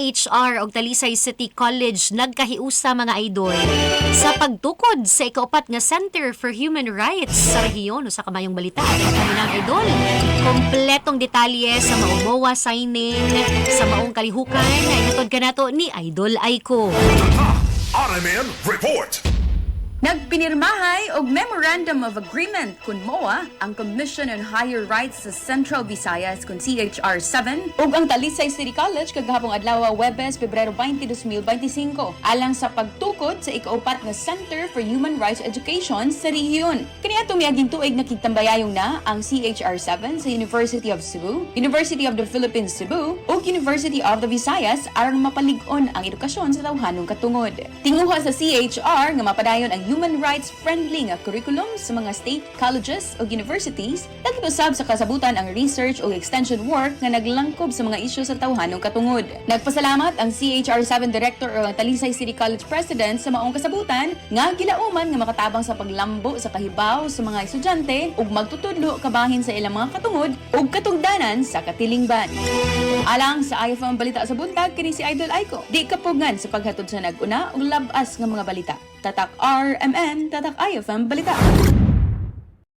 CHR o Talisay City College nagkahiusa mga idol sa pagtukod sa Ika-Upat nga Center for Human Rights sa rehiyon o sa kamayong balita. Kaminang idol, kompletong detalye sa maumowa signing sa maong kalihukan ay natod ka nato ni Idol Aiko. RMN Report! Nagpinirmahay og Memorandum of Agreement kun MOA ang Commission on Higher Rights sa Central Visayas kun CHR-7 ug ang Talisay City College kagahapong adlaw Huwebes, Pebrero 20, 2025 alang sa pagtukod sa Ika-Upat nga Center for Human Rights Education sa rehiyon. Kaniadtong miaging tuig nakigtambayayong na ang CHR-7 sa University of Cebu, University of the Philippines Cebu ug University of the Visayas aron mapalig-on ang edukasyon sa tawhanong katungod. Tinguha sa CHR nga mapadayon ang human rights-friendly nga curriculum sa mga state colleges o universities, nagkitusab sa kasabutan ang research o extension work nga naglangkob sa mga isyu sa tawhanong katungod. Nagpasalamat ang CHR-7 Director o ang Talisay City College President sa maong kasabutan nga gilauman nga makatabang sa paglambo sa kahibaw sa mga estudyante ug magtutudlo kabahin sa ilang mga katungod ug katungdanan sa katilingban. Alang sa IFM Balita sa Buntag, kini si Idol Aiko. Di kapugngan sa paghatod sa nag-una ug labas nga mga balita. Tatak RMN, Tatak IFM Balita.